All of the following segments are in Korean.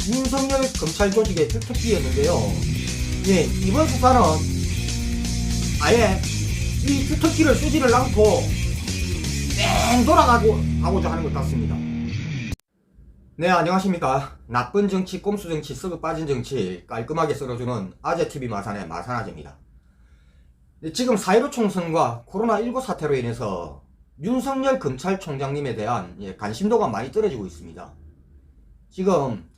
윤석열 검찰 조직의 주특기였는데요. 예, 이번 수사는 아예 이 주특기를 쓰지를 않고 뺑 돌아가고자 하는 것 같습니다. 네, 안녕하십니까. 나쁜 정치, 꼼수 정치, 썩어 빠진 정치 깔끔하게 썰어주는 아재TV 마산의 마산아재입니다. 지금 4.15 총선과 코로나19 사태로 인해서 윤석열 검찰총장님에 대한 관심도가 많이 떨어지고 있습니다. 지금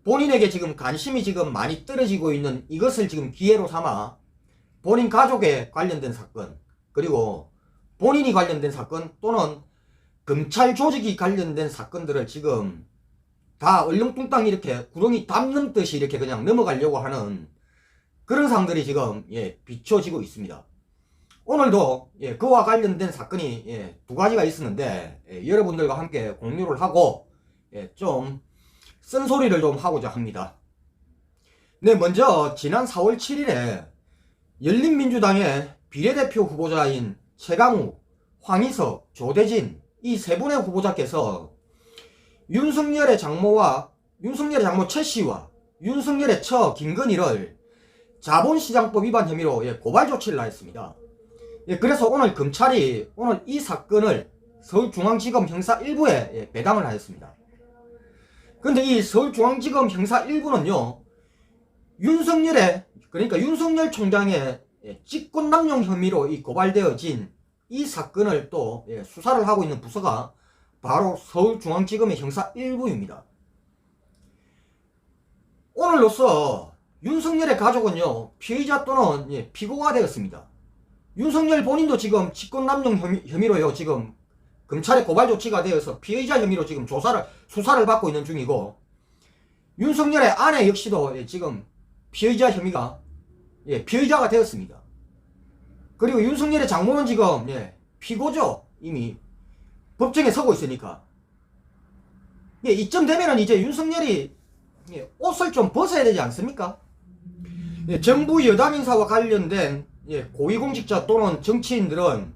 본인에게 지금 관심이 지금 많이 떨어지고 있는 이것을 지금 기회로 삼아 본인 가족에 관련된 사건, 그리고 본인이 관련된 사건 또는 검찰 조직이 관련된 사건들을 지금 다 얼렁뚱땅 이렇게 구렁이 담 넘듯이 이렇게 그냥 넘어가려고 하는 그런 상들이 지금 비춰지고 있습니다. 오늘도 그와 관련된 사건이 두 가지가 있었는데 여러분들과 함께 공유를 하고 좀 쓴소리를 좀 하고자 합니다. 네, 먼저 지난 4월 7일에 열린민주당의 비례대표 후보자인 최강우, 황희석, 조대진 이 세 분의 후보자께서 윤석열의 장모 최씨와 윤석열의 처 김건희를 자본시장법 위반 혐의로 고발 조치를 하였습니다. 그래서 오늘 검찰이 오늘 이 사건을 서울중앙지검 형사 1부에 배당을 하였습니다. 그런데 이 서울중앙지검 형사 1부는요, 그러니까 윤석열 총장의 직권남용 혐의로 고발되어진 이 사건을 또 수사를 하고 있는 부서가 바로 서울중앙지검의 형사 1부입니다. 오늘로써 윤석열의 가족은요, 피의자 또는 피고가 되었습니다. 윤석열 본인도 지금 직권남용 혐의로요, 지금 검찰의 고발 조치가 되어서 피의자 혐의로 지금 수사를 받고 있는 중이고, 윤석열의 아내 역시도 지금 피의자 혐의가 피의자가 되었습니다. 그리고 윤석열의 장모는 지금 피고죠. 이미 법정에 서고 있으니까. 이쯤 되면은 이제 윤석열이 옷을 좀 벗어야 되지 않습니까? 정부 여당 인사와 관련된 고위공직자 또는 정치인들은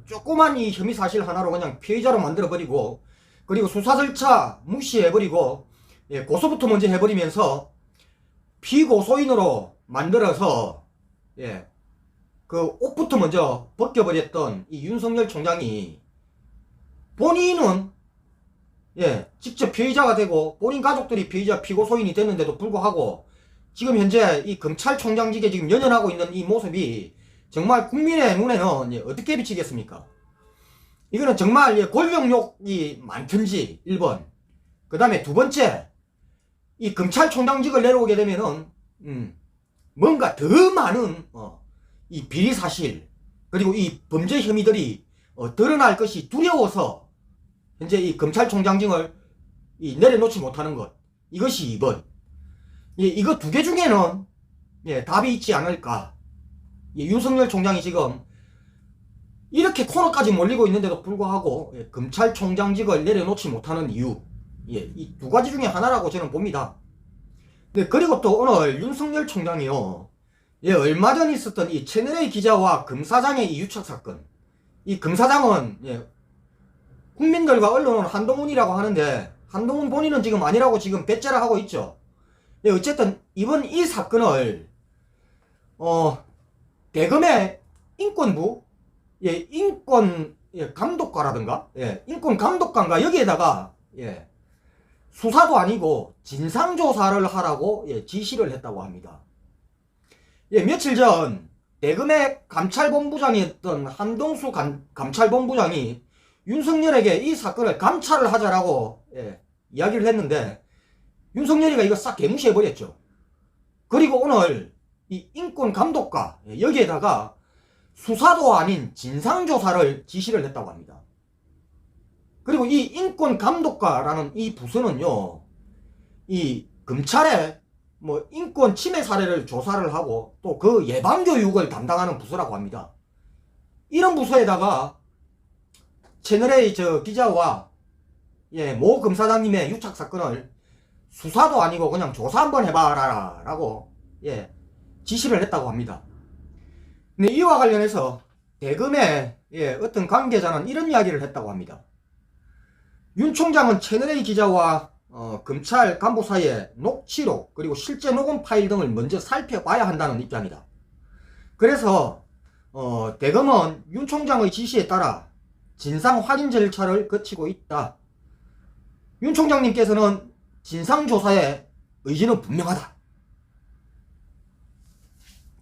조그만 이 혐의 사실 하나로 그냥 피의자로 만들어버리고, 그리고 수사 절차 무시해버리고 고소부터 먼저 해버리면서 피고소인으로 만들어서 그 옷부터 먼저 벗겨버렸던 이 윤석열 총장이 본인은 직접 피의자가 되고 본인 가족들이 피의자 피고소인이 됐는데도 불구하고 지금 현재 이 검찰총장직에 지금 연연하고 있는 이 모습이 정말 국민의 눈에는 어떻게 비치겠습니까? 이거는 정말 권력욕이 많든지 1번, 그 다음에 두 번째, 이 검찰총장직을 내려오게 되면은 뭔가 더 많은 이 비리사실 그리고 이 범죄 혐의들이 드러날 것이 두려워서 현재 이 검찰총장직을 내려놓지 못하는 것, 이것이 2번. 이거 두 개 중에는 답이 있지 않을까. 윤석열 총장이 지금 이렇게 코너까지 몰리고 있는데도 불구하고 검찰총장직을 내려놓지 못하는 이유, 이 두 가지 중에 하나라고 저는 봅니다. 그리고 또 오늘 윤석열 총장이요, 얼마 전 있었던 이 채널A 기자와 검사장의 이 유착 사건, 이 검사장은 국민들과 언론은 한동훈이라고 하는데 한동훈 본인은 지금 아니라고 지금 배째라 하고 있죠. 어쨌든 이번 이 사건을 대검의 인권부, 인권 감독과라든가, 인권 감독관과 여기에다가 수사도 아니고 진상조사를 하라고 지시를 했다고 합니다. 며칠 전 대검의 감찰본부장이었던 한동수 감찰본부장이 윤석열에게 이 사건을 감찰을 하자라고 이야기를 했는데 윤석열이가 이거 싹 개무시해버렸죠. 그리고 오늘 이 인권감독과 여기에다가 수사도 아닌 진상조사를 지시를 했다고 합니다. 그리고 이 인권감독과라는 이 부서는요, 이 검찰의 인권 침해 사례를 조사를 하고 또 그 예방교육을 담당하는 부서라고 합니다. 이런 부서에다가 채널A 기자와 모 검사장님의 유착 사건을 수사도 아니고 그냥 조사 한번 해봐라 라고 지시를 했다고 합니다. 근데 이와 관련해서 대검의 어떤 관계자는 이런 이야기를 했다고 합니다. 윤 총장은 채널A 기자와 검찰 간부 사이의 녹취록 그리고 실제 녹음 파일 등을 먼저 살펴봐야 한다는 입장이다. 그래서 대검은 윤 총장의 지시에 따라 진상 확인 절차를 거치고 있다. 윤 총장님께서는 진상조사에 의지는 분명하다.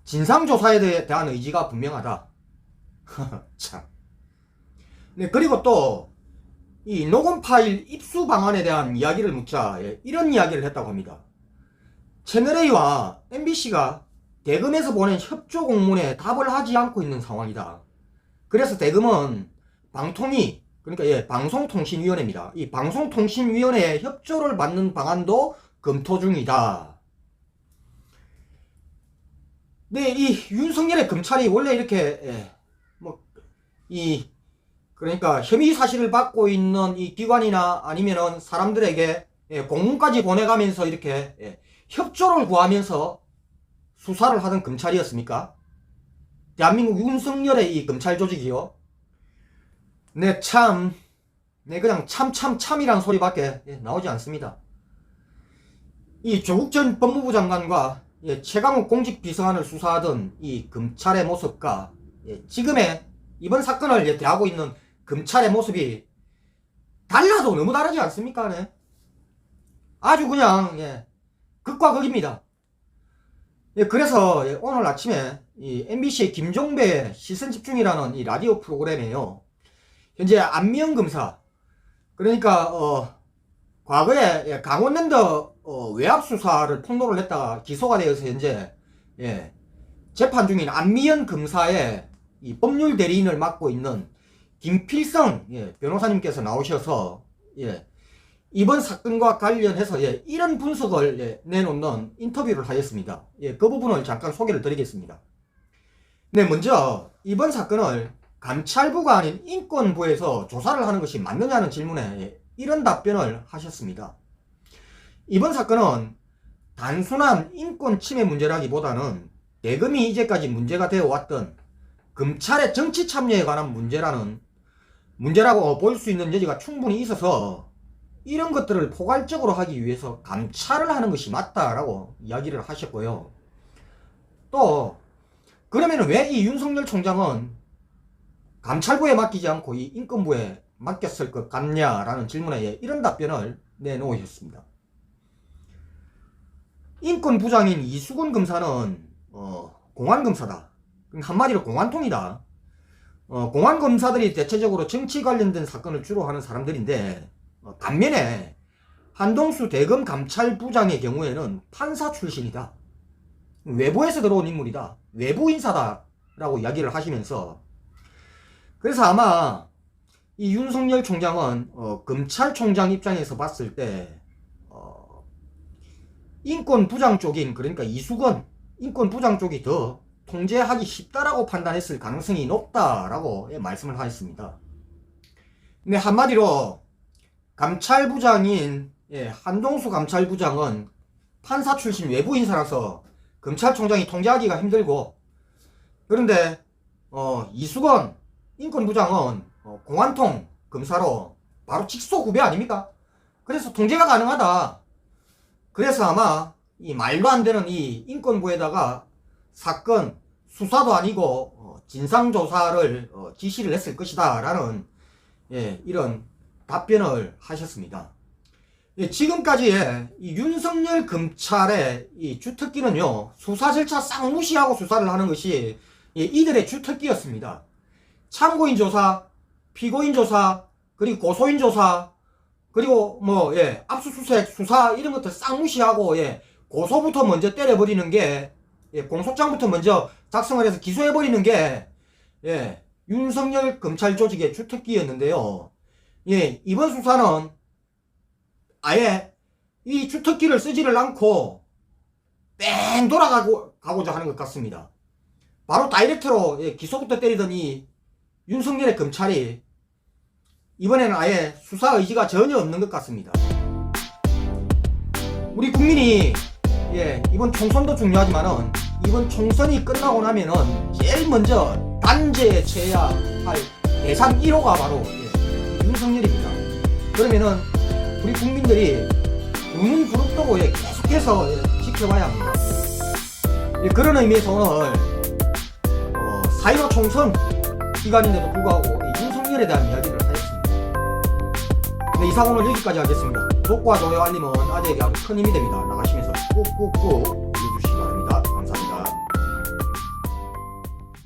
진상조사에 대한 의지가 분명하다. 참. 네, 그리고 또 이 녹음 파일 입수 방안에 대한 이야기를 묻자 이런 이야기를 했다고 합니다. 채널A와 MBC가 대검에서 보낸 협조 공문에 답을 하지 않고 있는 상황이다. 그래서 대검은 방통위, 그러니까 방송통신위원회입니다. 이 방송통신위원회의 협조를 받는 방안도 검토 중이다. 네, 이 윤석열의 검찰이 원래 이렇게 그러니까 혐의 사실을 받고 있는 이 기관이나 아니면은 사람들에게 공문까지 보내가면서 이렇게 협조를 구하면서 수사를 하던 검찰이었습니까? 대한민국 윤석열의 이 검찰 조직이요. 네, 참, 네, 그냥 참이란 소리밖에 나오지 않습니다. 이 조국 전 법무부 장관과 최강욱 공직비서관을 수사하던 이 검찰의 모습과 지금의 이번 사건을 대하고 있는 검찰의 모습이 달라도 너무 다르지 않습니까? 네? 아주 그냥 극과 극입니다. 그래서 오늘 아침에 이 MBC의 김종배의 시선집중이라는 이 라디오 프로그램에요, 현재 안미영 검사, 그러니까 과거에 강원랜드 외압 수사를 폭로를 했다가 기소가 되어서 현재 재판 중인 안미연 검사의 이 법률 대리인을 맡고 있는 김필성 변호사님께서 나오셔서 이번 사건과 관련해서 이런 분석을 내놓는 인터뷰를 하였습니다. 그 부분을 잠깐 소개를 드리겠습니다. 네, 먼저 이번 사건을 감찰부가 아닌 인권부에서 조사를 하는 것이 맞느냐는 질문에 이런 답변을 하셨습니다. 이번 사건은 단순한 인권 침해 문제라기보다는 대검이 이제까지 문제가 되어 왔던 검찰의 정치 참여에 관한 문제라고 볼 수 있는 여지가 충분히 있어서 이런 것들을 포괄적으로 하기 위해서 감찰을 하는 것이 맞다라고 이야기를 하셨고요. 또 그러면 왜 이 윤석열 총장은 감찰부에 맡기지 않고 이 인권부에 맡겼을 것 같냐라는 질문에 이런 답변을 내놓으셨습니다. 인권부장인 이수근 검사는 공안검사다. 한마디로 공안통이다. 공안검사들이 대체적으로 정치 관련된 사건을 주로 하는 사람들인데, 반면에 한동수 대검 감찰부장의 경우에는 판사 출신이다. 외부에서 들어온 인물이다. 외부 인사다 라고 이야기를 하시면서, 그래서 아마 이 윤석열 총장은 검찰총장 입장에서 봤을 때 인권부장 쪽인, 그러니까 이수근 인권부장 쪽이 더 통제하기 쉽다라고 판단했을 가능성이 높다라고 말씀을 하셨습니다. 근데 한마디로 감찰부장인 한동수 감찰부장은 판사 출신 외부 인사라서 검찰총장이 통제하기가 힘들고, 그런데 이수근 인권부장은 공안통 검사로 바로 직속 후배 아닙니까? 그래서 통제가 가능하다. 그래서 아마 이 말도 안 되는 이 인권부에다가 사건 수사도 아니고 진상조사를 지시를 했을 것이다 라는 이런 답변을 하셨습니다. 지금까지의 이 윤석열 검찰의 이 주특기는요, 수사 절차 싹 무시하고 수사를 하는 것이 이들의 주특기였습니다. 참고인 조사, 피고인 조사, 그리고 고소인 조사, 그리고 압수수색 수사 이런 것들 싹 무시하고 고소부터 먼저 때려버리는 게, 공소장부터 먼저 작성을 해서 기소해버리는 게 윤석열 검찰 조직의 주특기였는데요. 이번 수사는 아예 이 주특기를 쓰지를 않고 뺑 돌아가고자 하는 것 같습니다. 바로 다이렉트로 기소부터 때리던 이 윤석열의 검찰이 이번에는 아예 수사 의지가 전혀 없는 것 같습니다. 우리 국민이 이번 총선도 중요하지만은 이번 총선이 끝나고 나면은 제일 먼저 단죄에 처해야 할 대상 1호가 바로 윤석열입니다. 그러면은 우리 국민들이 눈은 부릅뜨고 예, 계속해서 예, 지켜봐야 합니다. 예, 그런 의미에서 오늘 4.15 총선 기간인데도 불구하고 윤석열에 대한 이야기를 하였습니다. 네, 이상 오늘 여기까지 하겠습니다. 구독과 좋아요 알림은 아재에게 아주 큰 힘이 됩니다. 나가시면서 꾹꾹꾹